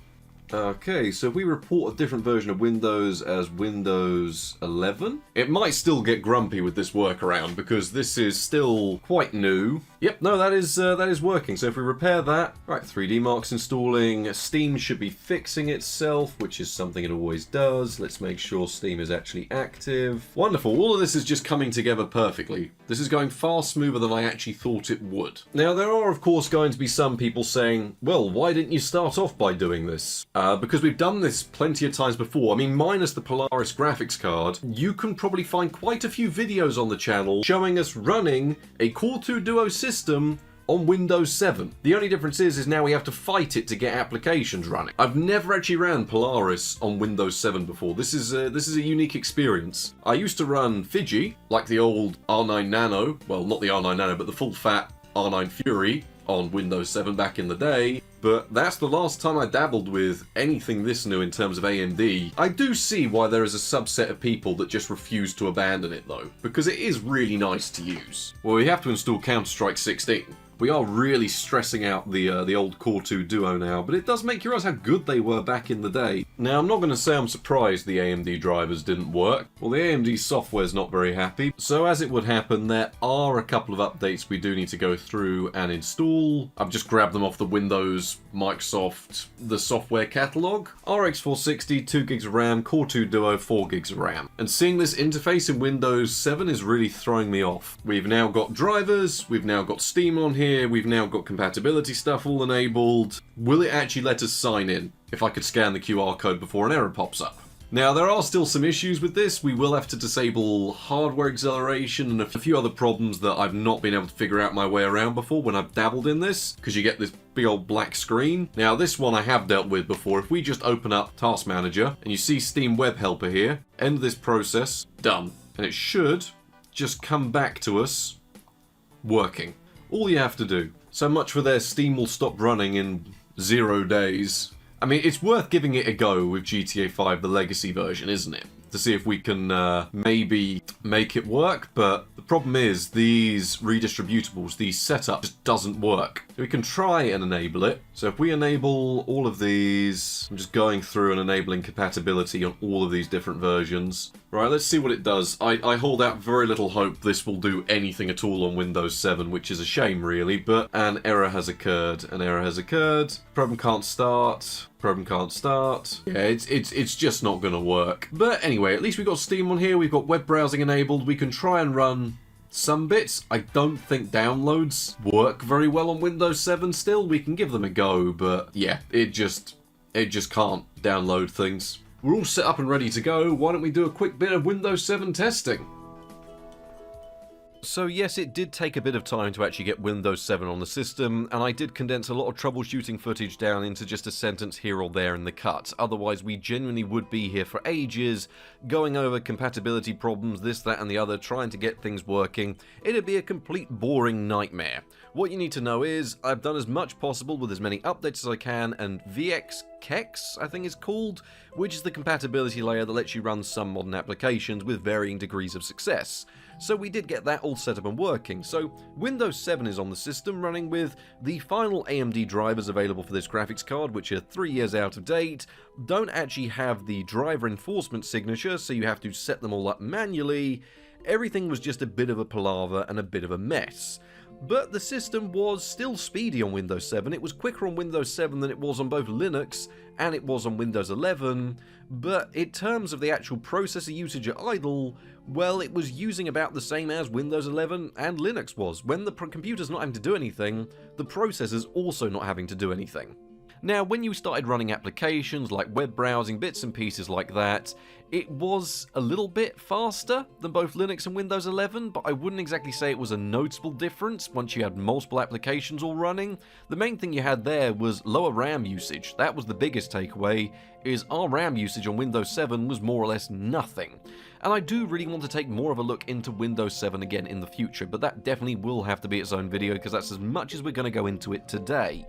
Okay, so if we report a different version of Windows as Windows 11, it might still get grumpy with this workaround because this is still quite new. Yep, no, that is working. So if we repair that, right, 3D Mark's installing. Steam should be fixing itself, which is something it always does. Let's make sure Steam is actually active. Wonderful, all of this is just coming together perfectly. This is going far smoother than I actually thought it would. Now, there are of course going to be some people saying, well, why didn't you start off by doing this? Because we've done this plenty of times before. I mean, minus the Polaris graphics card, you can probably find quite a few videos on the channel showing us running a Core 2 Duo system on Windows 7. The only difference is now we have to fight it to get applications running. I've never actually ran Polaris on Windows 7 before. This is a unique experience. I used to run Fiji, like the old R9 Nano, well, not the R9 Nano, but the full-fat R9 Fury on Windows 7 back in the day, but that's the last time I dabbled with anything this new in terms of AMD. I do see why there is a subset of people that just refuse to abandon it though, because it is really nice to use. Well, we have to install Counter-Strike 16, We are really stressing out the old Core 2 Duo now, but it does make you realise how good they were back in the day. Now, I'm not going to say I'm surprised the AMD drivers didn't work. Well, the AMD software's not very happy, so as it would happen, there are a couple of updates we do need to go through and install. I've just grabbed them off the Windows, Microsoft, the software catalog. RX 460, 2 gigs of RAM, Core 2 Duo, 4 gigs of RAM. And seeing this interface in Windows 7 is really throwing me off. We've now got drivers, we've now got Steam on here, we've now got compatibility stuff all enabled. Will it actually let us sign in if I could scan the QR code before an error pops up? Now, there are still some issues with this. We will have to disable hardware acceleration and a few other problems that I've not been able to figure out my way around before when I've dabbled in this, because you get this big old black screen. Now, this one I have dealt with before. If we just open up Task Manager and you see Steam Web Helper here, end this process, done. And it should just come back to us working. All you have to do. So much for their Steam will stop running in 0 days. I mean, it's worth giving it a go with GTA 5, the legacy version, isn't it? To see if we can maybe make it work, but the problem is these redistributables, the setup just doesn't work. We can try and enable it. So if we enable all of these, I'm just going through and enabling compatibility on all of these different versions. Right, let's see what it does. I hold out very little hope this will do anything at all on Windows 7, which is a shame really, but an error has occurred. An error has occurred. Program can't start. Program can't start. Yeah, it's just not going to work. But anyway, at least we've got Steam on here. We've got web browsing enabled. We can try and run some bits. I don't think downloads work very well on Windows 7 still. We can give them a go, but yeah, it just can't download things. We're all set up and ready to go. Why don't we do a quick bit of Windows 7 testing? So yes, it did take a bit of time to actually get Windows 7 on the system, and I did condense a lot of troubleshooting footage down into just a sentence here or there in the cut. Otherwise, we genuinely would be here for ages, going over compatibility problems, this, that, and the other, trying to get things working. It'd be a complete boring nightmare. What you need to know is, I've done as much possible with as many updates as I can, and VxKex, I think is called, which is the compatibility layer that lets you run some modern applications with varying degrees of success. So we did get that all set up and working. So Windows 7 is on the system, running with the final AMD drivers available for this graphics card, which are 3 years out of date, don't actually have the driver enforcement signature, so you have to set them all up manually. Everything was just a bit of a palaver and a bit of a mess. But the system was still speedy on Windows 7. It was quicker on Windows 7 than it was on both Linux and it was on Windows 11, but in terms of the actual processor usage at idle, well, it was using about the same as Windows 11 and Linux was. When the computer's not having to do anything, the processor's also not having to do anything. Now, when you started running applications like web browsing, bits and pieces like that, it was a little bit faster than both Linux and Windows 11, but I wouldn't exactly say it was a noticeable difference once you had multiple applications all running. The main thing you had there was lower RAM usage. That was the biggest takeaway, is our RAM usage on Windows 7 was more or less nothing. And I do really want to take more of a look into Windows 7 again in the future, but that definitely will have to be its own video because that's as much as we're going to go into it today.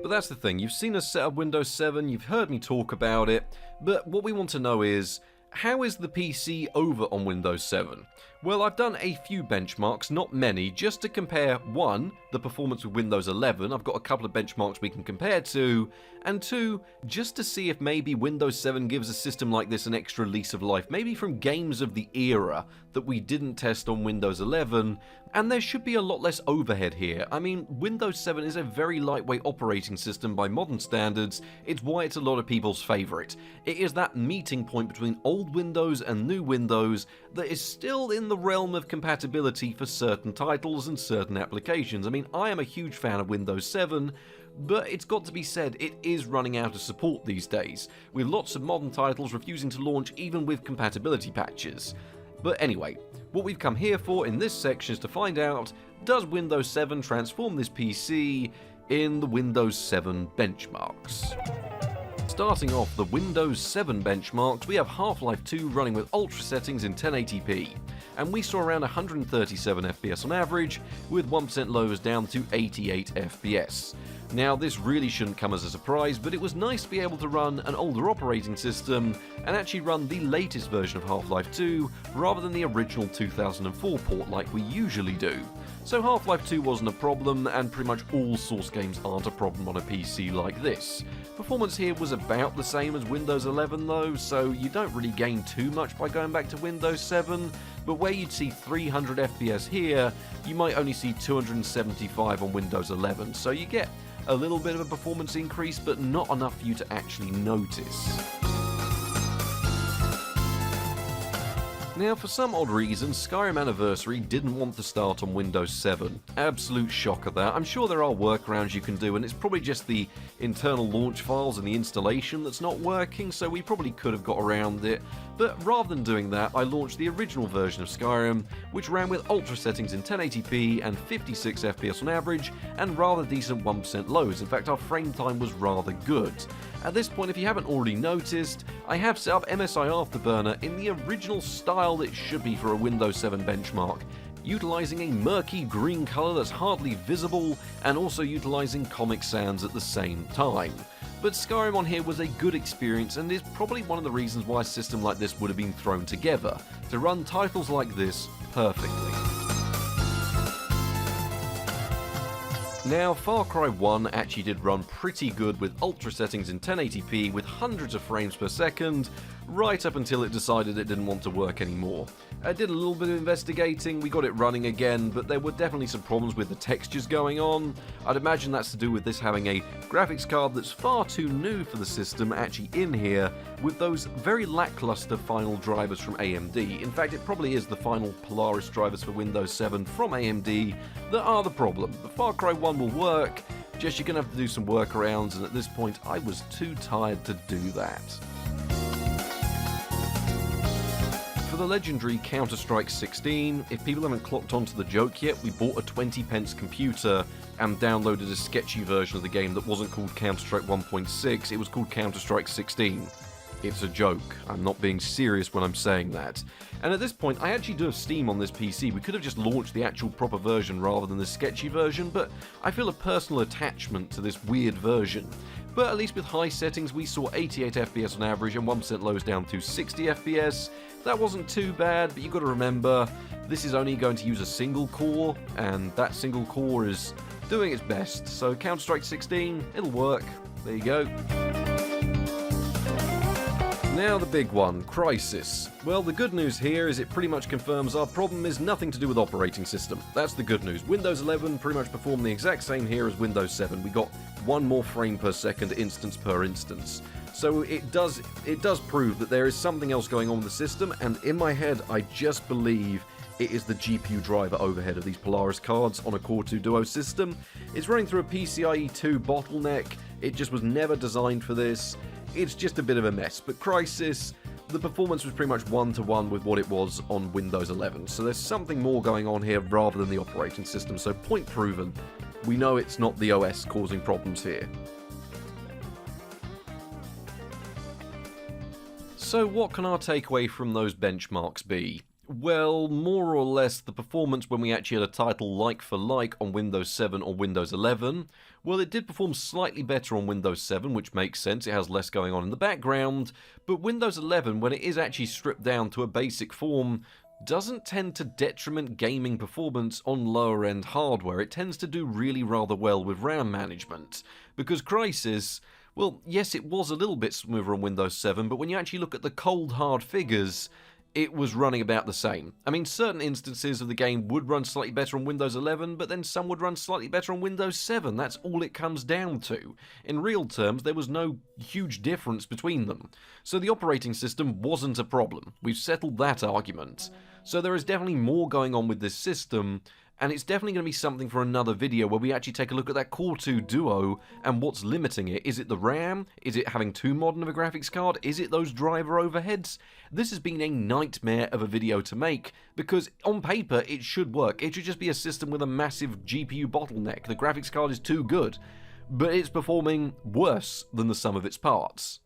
But that's the thing, you've seen us set up Windows 7, you've heard me talk about it, but what we want to know is, how is the PC over on Windows 7? Well, I've done a few benchmarks, not many, just to compare, 1, the performance with Windows 11, I've got a couple of benchmarks we can compare to, and 2, just to see if maybe Windows 7 gives a system like this an extra lease of life, maybe from games of the era that we didn't test on Windows 11, and there should be a lot less overhead here. I mean, Windows 7 is a very lightweight operating system by modern standards, it's why it's a lot of people's favourite. It is that meeting point between old Windows and new Windows that is still in the realm of compatibility for certain titles and certain applications. I mean, I am a huge fan of Windows 7, but it's got to be said, it is running out of support these days, with lots of modern titles refusing to launch even with compatibility patches. But anyway, what we've come here for in this section is to find out, does Windows 7 transform this PC in the Windows 7 benchmarks? Starting off the Windows 7 benchmarks, we have Half-Life 2 running with ultra settings in 1080p, and we saw around 137 FPS on average, with 1% lows down to 88 FPS. Now, this really shouldn't come as a surprise, but it was nice to be able to run an older operating system and actually run the latest version of Half-Life 2 rather than the original 2004 port like we usually do. So Half-Life 2 wasn't a problem, and pretty much all Source games aren't a problem on a PC like this. Performance here was about the same as Windows 11 though, so you don't really gain too much by going back to Windows 7, but where you'd see 300 FPS here, you might only see 275 on Windows 11, so you get a little bit of a performance increase, but not enough for you to actually notice. Now, for some odd reason, Skyrim Anniversary didn't want to start on Windows 7. Absolute shocker there. I'm sure there are workarounds you can do, and it's probably just the internal launch files and the installation that's not working, so we probably could have got around it. But rather than doing that, I launched the original version of Skyrim, which ran with ultra settings in 1080p and 56 FPS on average, and rather decent 1% lows. In fact, our frame time was rather good. At this point, if you haven't already noticed, I have set up MSI Afterburner in the original style that it should be for a Windows 7 benchmark, utilising a murky green colour that's hardly visible, and also utilising Comic Sans at the same time. But Skyrim on here was a good experience, and is probably one of the reasons why a system like this would have been thrown together, to run titles like this perfectly. Now, Far Cry 1 actually did run pretty good with ultra settings in 1080p with hundreds of frames per second, right up until it decided it didn't want to work anymore. I did a little bit of investigating, we got it running again, but there were definitely some problems with the textures going on. I'd imagine that's to do with this having a graphics card that's far too new for the system actually in here, with those very lackluster final drivers from AMD. In fact, it probably is the final Polaris drivers for Windows 7 from AMD that are the problem. The Far Cry 1 will work, just you're going to have to do some workarounds, and at this point I was too tired to do that. For the legendary Counter-Strike 16, if people haven't clocked onto the joke yet, we bought a 20p computer and downloaded a sketchy version of the game that wasn't called Counter-Strike 1.6, it was called Counter-Strike 16. It's a joke. I'm not being serious when I'm saying that. And at this point, I actually do have Steam on this PC. We could have just launched the actual proper version rather than the sketchy version, but I feel a personal attachment to this weird version. But at least with high settings, we saw 88 FPS on average and 1% lows down to 60 FPS. That wasn't too bad, but you've got to remember, this is only going to use a single core, and that single core is doing its best. So Counter-Strike 16, it'll work. There you go. Now the big one, Crysis. Well, the good news here is it pretty much confirms our problem is nothing to do with operating system. That's the good news. Windows 11 pretty much performed the exact same here as Windows 7. We got one more frame per second instance per instance. So it does prove that there is something else going on with the system, and in my head I just believe it is the GPU driver overhead of these Polaris cards on a Core 2 Duo system. It's running through a PCIe 2 bottleneck. It just was never designed for this. It's just a bit of a mess, but Crysis, the performance was pretty much one-to-one with what it was on Windows 11, so there's something more going on here rather than the operating system, so point proven. We know it's not the OS causing problems here. So what can our takeaway from those benchmarks be? Well, more or less the performance when we actually had a title like for like on Windows 7 or Windows 11, well, it did perform slightly better on Windows 7, which makes sense, it has less going on in the background, but Windows 11, when it is actually stripped down to a basic form, doesn't tend to detriment gaming performance on lower end hardware. It tends to do really rather well with RAM management, because Crysis, well, yes, it was a little bit smoother on Windows 7, but when you actually look at the cold hard figures, it was running about the same. I mean, certain instances of the game would run slightly better on Windows 11, but then some would run slightly better on Windows 7. That's all it comes down to. In real terms, there was no huge difference between them. So the operating system wasn't a problem. We've settled that argument. So there is definitely more going on with this system, and it's definitely going to be something for another video where we actually take a look at that Core 2 Duo and what's limiting it. Is it the RAM? Is it having too modern of a graphics card? Is it those driver overheads? This has been a nightmare of a video to make, because on paper it should work. It should just be a system with a massive GPU bottleneck. The graphics card is too good, but it's performing worse than the sum of its parts.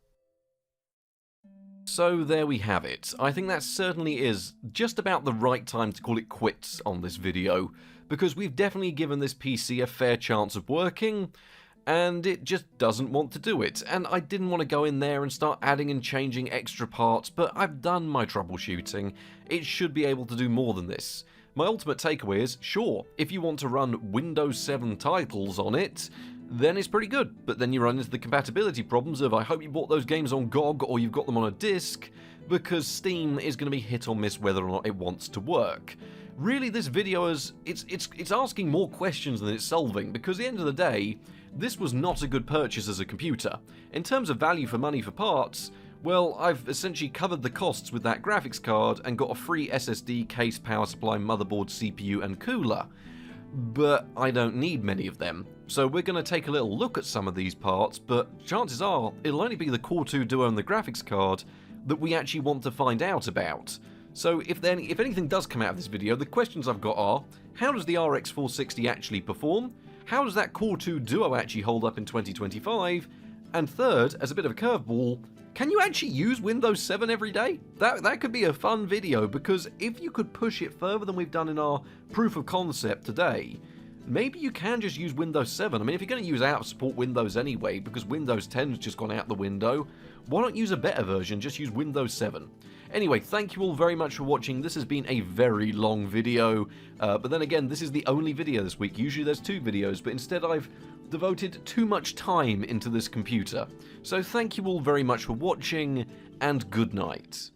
So there we have it. I think that certainly is just about the right time to call it quits on this video, because we've definitely given this PC a fair chance of working, and it just doesn't want to do it. And I didn't want to go in there and start adding and changing extra parts, but I've done my troubleshooting. It should be able to do more than this. My ultimate takeaway is, sure, if you want to run Windows 7 titles on it, then it's pretty good, but then you run into the compatibility problems of I hope you bought those games on GOG or you've got them on a disc, because Steam is going to be hit or miss whether or not it wants to work. Really, this video is it's asking more questions than it's solving, because at the end of the day, this was not a good purchase as a computer. In terms of value for money for parts, well, I've essentially covered the costs with that graphics card and got a free SSD, case, power supply, motherboard, CPU and cooler. But I don't need many of them. So we're going to take a little look at some of these parts, but chances are it'll only be the Core 2 Duo and the graphics card that we actually want to find out about. So if anything does come out of this video, the questions I've got are, how does the RX 460 actually perform? How does that Core 2 Duo actually hold up in 2025? And third, as a bit of a curveball, can you actually use Windows 7 every day? That could be a fun video, because if you could push it further than we've done in our proof of concept today, maybe you can just use Windows 7. I mean, if you're going to use out of support Windows anyway, because Windows 10's just gone out the window, why not use a better version, just use Windows 7. Anyway, thank you all very much for watching. This has been a very long video, but then again, this is the only video this week. Usually there's 2 videos, but instead I've devoted too much time into this computer. So thank you all very much for watching, and good night.